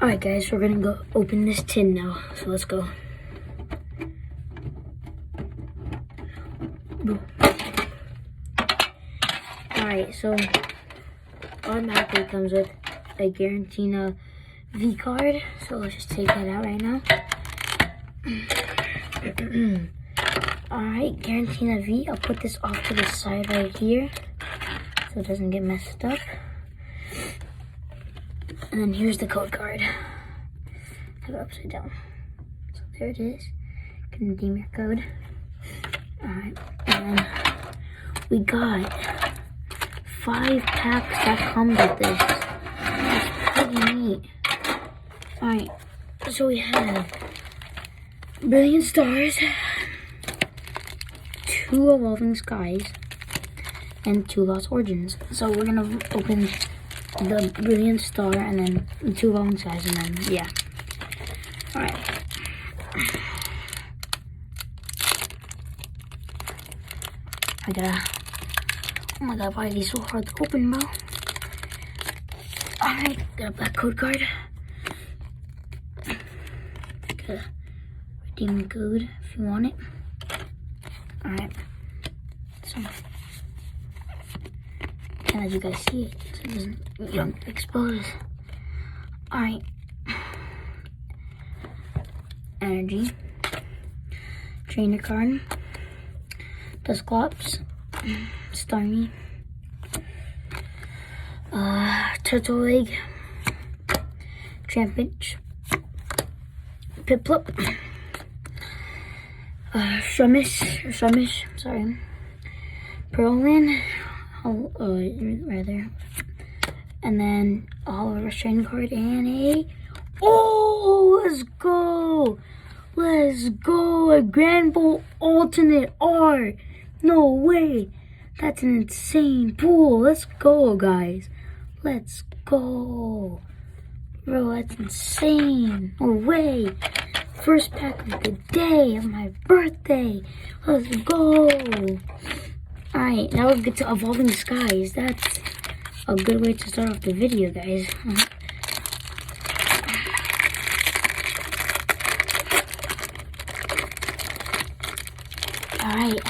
Alright guys, we're gonna go open this tin now. So let's go. Alright, so automatically comes with a Garantina V card. So let's just take that out right now. Alright, Garantina V. I'll put this off to the side right here so it doesn't get messed up. And then here's the code card. Have it upside down. So there it is. You can redeem your code. Alright, and then we got 5 packs that come with this. That's pretty neat. Alright, so we have Brilliant Stars, 2 Evolving Skies, and 2 Lost Origins. So we're gonna open the Brilliant Star and then the 2 Evolving Skies, and then yeah. Alright. Oh my god, why are these so hard to open, bro? Alright, got a black code card. Gotta redeem the code if you want it. Alright. So, can't let you guys see it so it doesn't expose. Alright. Energy. Trainer card. Dusclops. Starmie. Turtle Egg. Trampinch. Piplup. Shremish, sorry. Pearlin. Rather. And then a Hollow Restraint card and a... Oh, let's go! Let's go! A Grand Bolt alternate R! No way! That's an insane pull! Let's go, guys! Let's go! Bro, that's insane! No way! First pack of the day of my birthday! Let's go! Alright, now let's get to Evolving Skies. That's a good way to start off the video, guys. Alright.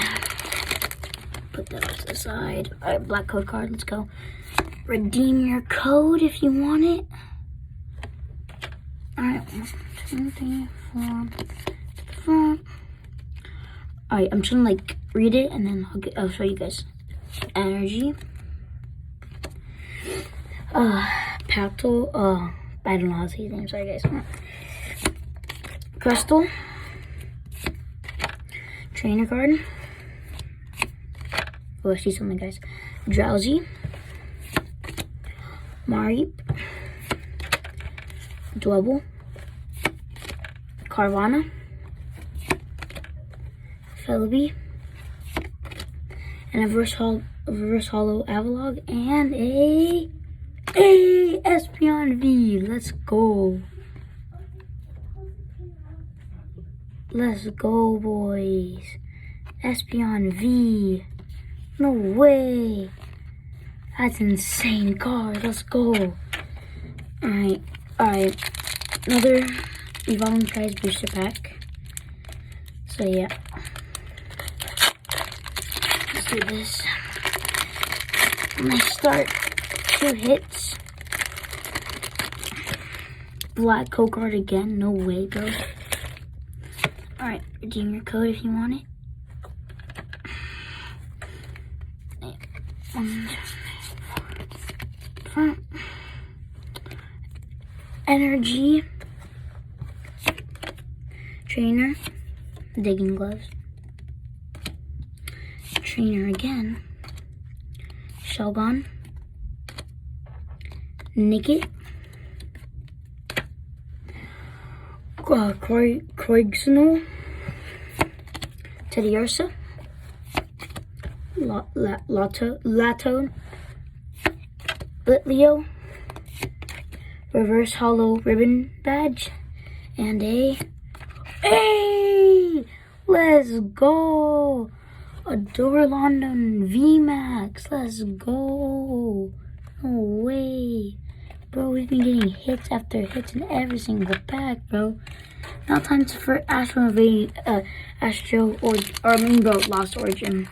Put that off to the side. Alright, black code card, let's go. Redeem your code if you want it. Alright, 1, 2, 3, 4, to the front. Alright, I'm just gonna like read it and then I'll show you guys. Energy. Pacto. I don't know how to say his name, sorry guys. Crystal. Trainer card. Oh, I see something, guys. Drowsy. Mareep. Dwebble. Carvana. Celebi. And a reverse hollow Avalog. And a Espeon V. Let's go. Let's go, boys. Espeon V. No way. That's an insane card. Let's go. Alright. Another Evolving Skies booster pack. So yeah. Let's do this. I'm gonna start 2 hits. Black code card again. No way, bro. Alright, redeem your code if you want it. 1, 2, 3, 4. Energy. Trainer. Digging gloves. Trainer again. Shelgon. Nickit. Kroigsonal. Teddiursa. Latone. Litleo. Reverse hollow ribbon badge. And a... Hey! Let's go! A Duraludon VMAX. Let's go! No way! Bro, we've been getting hits after hits in every single pack, bro. Now time for Astro or I mean, bro, Lost Origin.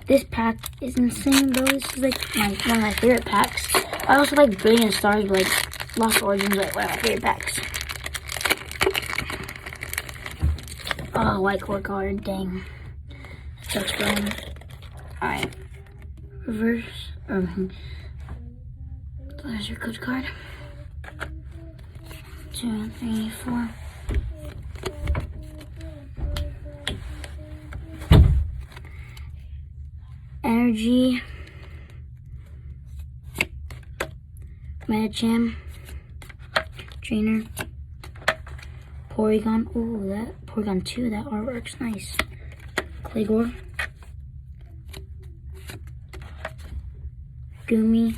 This pack is insane, bro. This is like one of my favorite packs. I also like Brilliant Stars, but like Lost Origins, like one of my favorite packs. Oh, white core card, dang. That's going. Alright. Reverse. There's your code card. 2, 3, 4. Energy. Medicham. Trainer. Porygon. Ooh, that Porygon 2, that artwork's nice. Claygore. Gumi.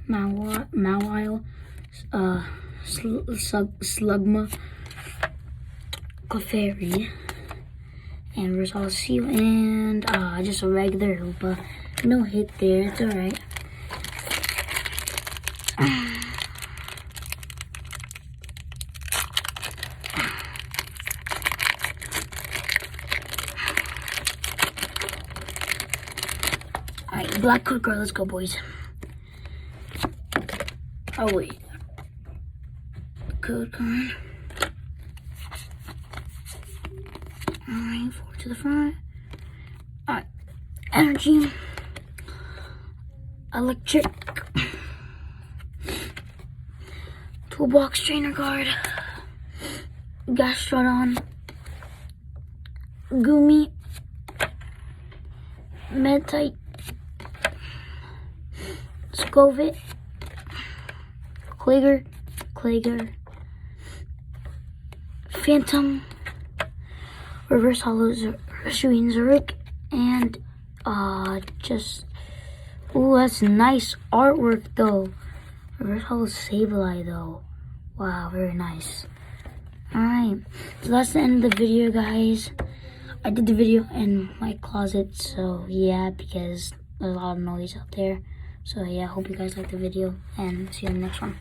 Mawile. Slugma. Clefairy. And Rosal Seal. And just a regular Hoopa. No hit there, it's alright. Alright, black code card, let's go, boys. Oh, wait. Code card. Alright, 4 to the front. Alright, energy. Electric. Toolbox trainer card. Gastrodon. Gumi. Medtite. Scovit. Claygor. Phantom. Reverse Hollow Shooting Zurich. And just, ooh, that's nice artwork though. Reverse Hollow Sableye though. Wow, very nice. Alright, so that's the end of the video, guys. I did the video in my closet, so yeah, because there's a lot of noise out there. So yeah, I hope you guys liked the video, and see you in the next one.